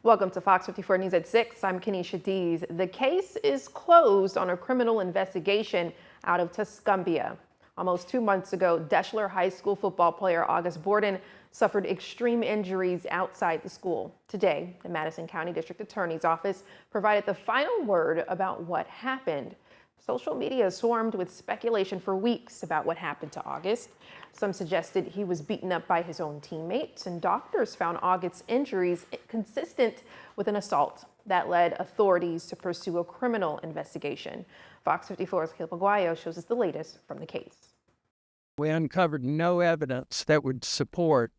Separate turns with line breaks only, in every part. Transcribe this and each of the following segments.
Welcome to Fox 54 News at 6. I'm Kenesha Dees. The case is closed on a criminal investigation out of Tuscumbia. Almost 2 months ago, Deschler High School football player August Borden suffered extreme injuries outside the school. Today, the Madison County District Attorney's Office provided the final word about what happened. Social media swarmed with speculation for weeks about what happened to August. Some suggested he was beaten up by his own teammates, and doctors found August's injuries consistent with an assault. That led authorities to pursue a criminal investigation. Fox 54's Caleb Aguayo shows us the latest from the case.
We uncovered no evidence that would support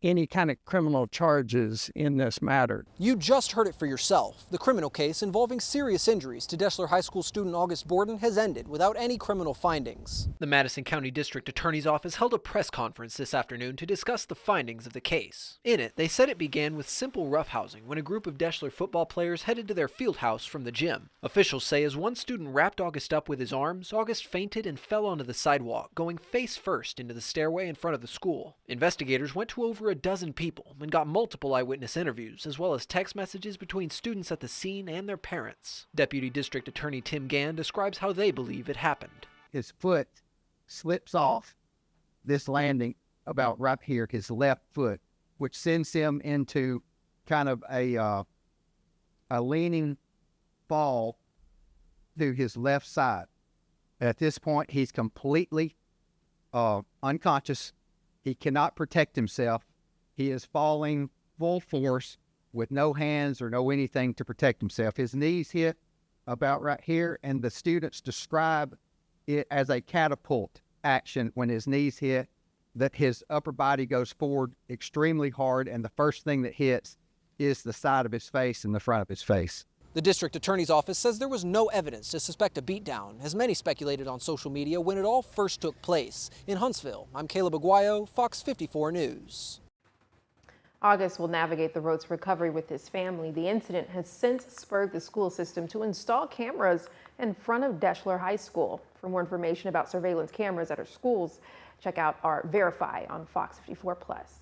any kind of criminal charges in this matter.
You just heard it for yourself. The criminal case involving serious injuries to Deschler High School student August Borden has ended without any criminal findings. The Madison County District Attorney's Office held a press conference this afternoon to discuss the findings of the case. In it, they said it began with simple roughhousing when a group of Deschler football players headed to their field house from the gym. Officials say as one student wrapped August up with his arms, August fainted and fell onto the sidewalk, going face first into the stairway in front of the school. Investigators went to over a dozen people and got multiple eyewitness interviews, as well as text messages between students at the scene and their parents. Deputy District Attorney Tim Gann describes how they believe it happened.
His foot slips off this landing about right here, his left foot, which sends him into kind of a leaning fall to his left side. At this point, he's completely unconscious. He cannot protect himself. He is falling full force with no hands or no anything to protect himself. His knees hit about right here, and the students describe it as a catapult action when his knees hit, that his upper body goes forward extremely hard, and the first thing that hits is the side of his face and the front of his face.
The district attorney's office says there was no evidence to suspect a beatdown, as many speculated on social media when it all first took place. In Huntsville, I'm Caleb Aguayo, Fox 54 News.
August will navigate the road to recovery with his family. The incident has since spurred the school system to install cameras in front of Deschler High School. For more information about surveillance cameras at our schools, check out our Verify on Fox 54 Plus.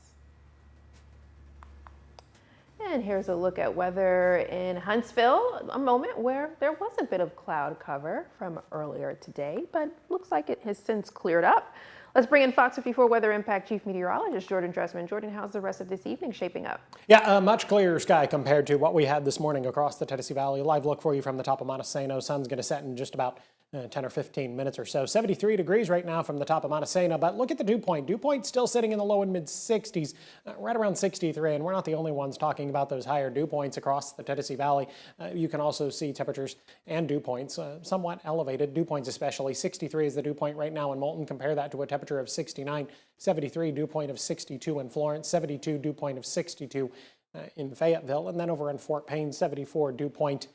And here's a look at weather in Huntsville, a moment where there was a bit of cloud cover from earlier today, but looks like it has since cleared up. Let's bring in Fox 54 Weather Impact Chief Meteorologist Jordan Dressman. Jordan, how's the rest of this evening shaping up?
Yeah, a much clearer sky compared to what we had this morning across the Tennessee Valley. A live look for you from the top of Montesano. Sun's going to set in just about 10 or 15 minutes or so. 73 degrees right now from the top of Montesano, but look at the dew point. Dew point still sitting in the low and mid 60s, right around 63, and we're not the only ones talking about those higher dew points across the Tennessee Valley. You can also see temperatures and dew points somewhat elevated, dew points especially. 63 is the dew point right now in Moulton. Compare that to a temperature of 69, 73 dew point of 62 in Florence, 72 dew point of 62 in Fayetteville, and then over in Fort Payne, 74 dew point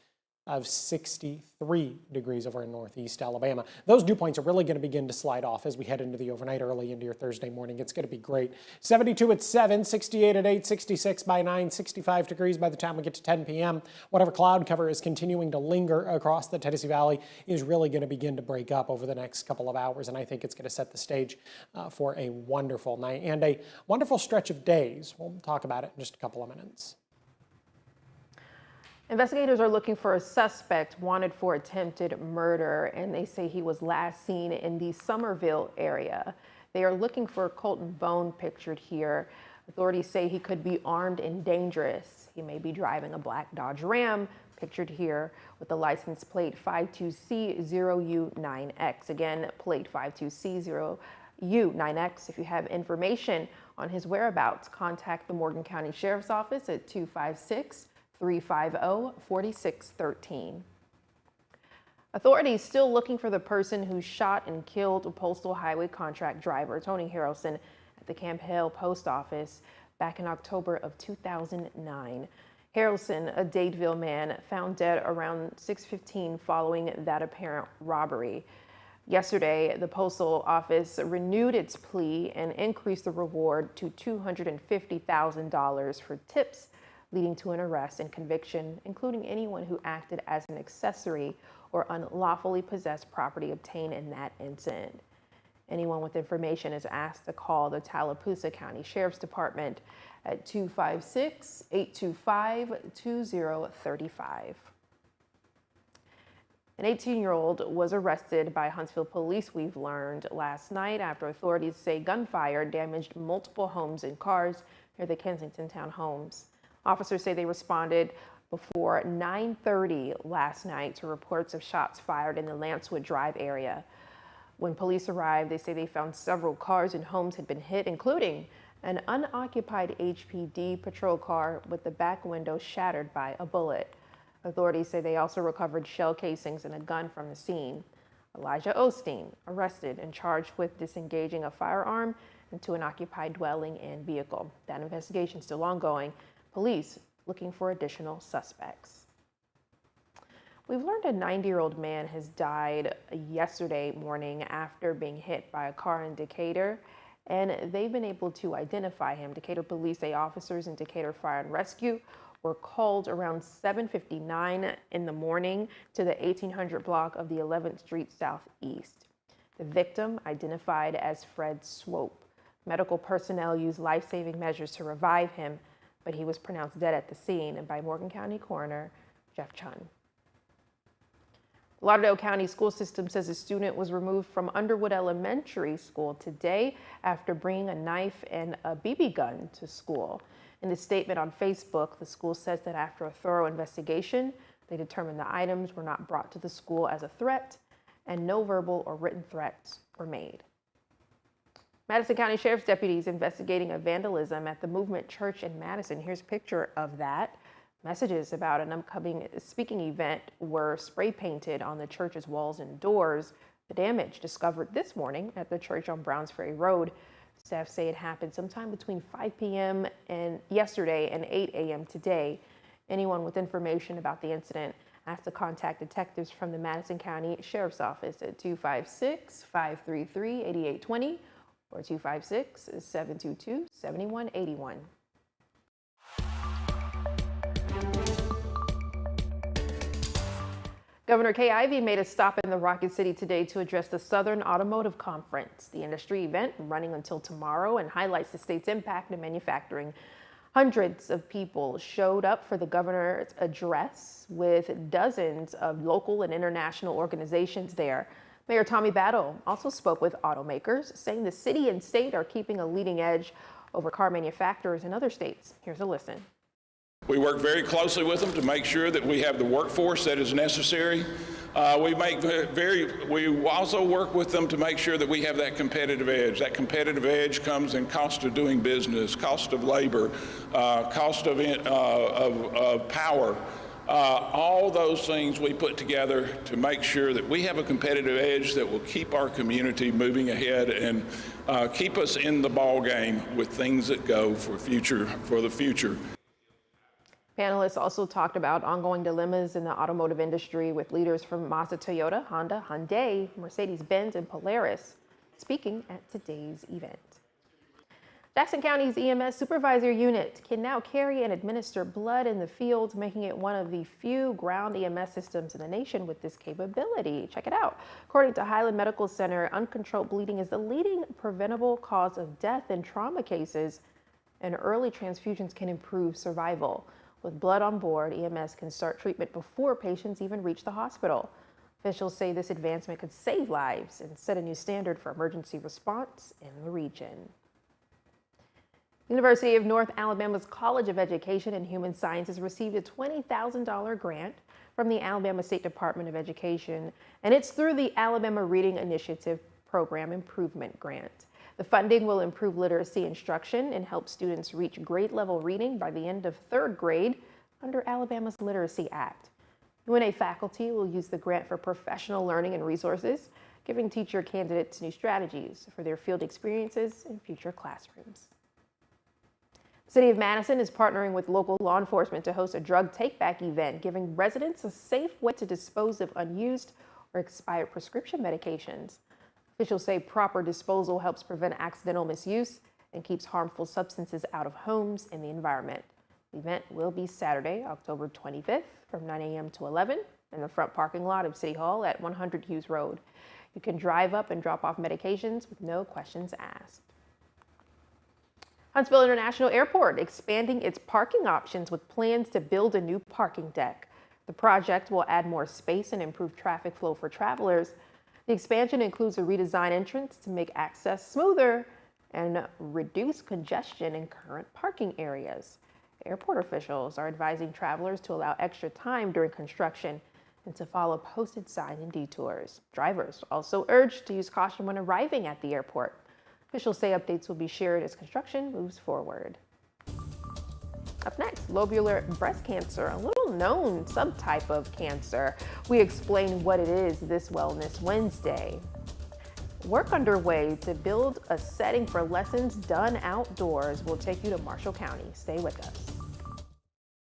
of 63 degrees over in northeast Alabama. Those dew points are really going to begin to slide off as we head into the overnight, early into your Thursday morning. It's going to be great. 72 at 7, 68 at 8, 66 by 9, 65 degrees by the time we get to 10 p.m. Whatever cloud cover is continuing to linger across the Tennessee Valley is really going to begin to break up over the next couple of hours, and I think it's going to set the stage for a wonderful night and a wonderful stretch of days. We'll talk about it in just a couple of minutes.
Investigators are looking for a suspect wanted for attempted murder, and they say he was last seen in the Somerville area. They are looking for Colton Bone, pictured here. Authorities say he could be armed and dangerous. He may be driving a black Dodge Ram, pictured here, with the license plate 52C0U9X. Again, plate 52C0U9X. If you have information on his whereabouts, contact the Morgan County Sheriff's Office at 256-350-4613. Authorities still looking for the person who shot and killed a postal highway contract driver, Tony Harrelson, at the Camp Hill Post Office back in October of 2009. Harrelson, a Dadeville man, found dead around 6:15 following that apparent robbery. Yesterday, the Postal Office renewed its plea and increased the reward to $250,000 for tips leading to an arrest and conviction, including anyone who acted as an accessory or unlawfully possessed property obtained in that incident. Anyone with information is asked to call the Tallapoosa County Sheriff's Department at 256-825-2035. An 18-year-old was arrested by Huntsville police, we've learned, last night after authorities say gunfire damaged multiple homes and cars near the Kensington townhomes. Officers say they responded before 9:30 last night to reports of shots fired in the Lancewood Drive area. When police arrived, they say they found several cars and homes had been hit, including an unoccupied HPD patrol car with the back window shattered by a bullet. Authorities say they also recovered shell casings and a gun from the scene. Elijah Osteen arrested and charged with disengaging a firearm into an occupied dwelling and vehicle. That investigation is still ongoing. Police looking for additional suspects. We've learned a 90-year-old man has died yesterday morning after being hit by a car in Decatur, and they've been able to identify him. Decatur police say officers in Decatur Fire and Rescue were called around 7:59 in the morning to the 1800 block of the 11th Street Southeast. The victim, identified as Fred Swope. Medical personnel used life-saving measures to revive him, but he was pronounced dead at the scene by Morgan County Coroner Jeff Chun. The Lauderdale County school system says a student was removed from Underwood Elementary School today after bringing a knife and a BB gun to school. In a statement on Facebook, the school says that after a thorough investigation, they determined the items were not brought to the school as a threat and no verbal or written threats were made. Madison County Sheriff's deputies investigating a vandalism at the Movement Church in Madison. Here's a picture of that. Messages about an upcoming speaking event were spray painted on the church's walls and doors. The damage discovered this morning at the church on Browns Ferry Road. Staff say it happened sometime between 5 p.m. and yesterday and 8 a.m. today. Anyone with information about the incident has to contact detectives from the Madison County Sheriff's Office at 256-533-8820 or 256-722-7181. Governor Kay Ivey made a stop in the Rocket City today to address the Southern Automotive Conference, the industry event running until tomorrow and highlights the state's impact in manufacturing. Hundreds of people showed up for the governor's address, with dozens of local and international organizations there. Mayor Tommy Battle also spoke with automakers, saying the city and state are keeping a leading edge over car manufacturers in other states. Here's a listen.
We work very closely with them to make sure that we have the workforce that is necessary. We also work with them to make sure that we have that competitive edge. That competitive edge comes in cost of doing business, cost of labor, cost of power. All those things we put together to make sure that we have a competitive edge that will keep our community moving ahead and keep us in the ball game with things that go for the future.
Panelists also talked about ongoing dilemmas in the automotive industry with leaders from Mazda, Toyota, Honda, Hyundai, Mercedes-Benz, and Polaris speaking at today's event. Jackson County's EMS supervisor unit can now carry and administer blood in the field, making it one of the few ground EMS systems in the nation with this capability. Check it out. According to Highland Medical Center, uncontrolled bleeding is the leading preventable cause of death in trauma cases, and early transfusions can improve survival. With blood on board, EMS can start treatment before patients even reach the hospital. Officials say this advancement could save lives and set a new standard for emergency response in the region. University of North Alabama's College of Education and Human Sciences received a $20,000 grant from the Alabama State Department of Education, and it's through the Alabama Reading Initiative Program Improvement Grant. The funding will improve literacy instruction and help students reach grade level reading by the end of third grade under Alabama's Literacy Act. UNA faculty will use the grant for professional learning and resources, giving teacher candidates new strategies for their field experiences in future classrooms. The City of Madison is partnering with local law enforcement to host a drug take-back event, giving residents a safe way to dispose of unused or expired prescription medications. Officials say proper disposal helps prevent accidental misuse and keeps harmful substances out of homes and the environment. The event will be Saturday, October 25th from 9 a.m. to 11 in the front parking lot of City Hall at 100 Hughes Road. You can drive up and drop off medications with no questions asked. Huntsville International Airport expanding its parking options with plans to build a new parking deck. The project will add more space and improve traffic flow for travelers. The expansion includes a redesigned entrance to make access smoother and reduce congestion in current parking areas. Airport officials are advising travelers to allow extra time during construction and to follow posted signs and detours. Drivers also urged to use caution when arriving at the airport. Officials say updates will be shared as construction moves forward. Up next, lobular breast cancer, a little known subtype of cancer. We explain what it is this Wellness Wednesday. Work underway to build a setting for lessons done outdoors. We'll take you to Marshall County. Stay with us.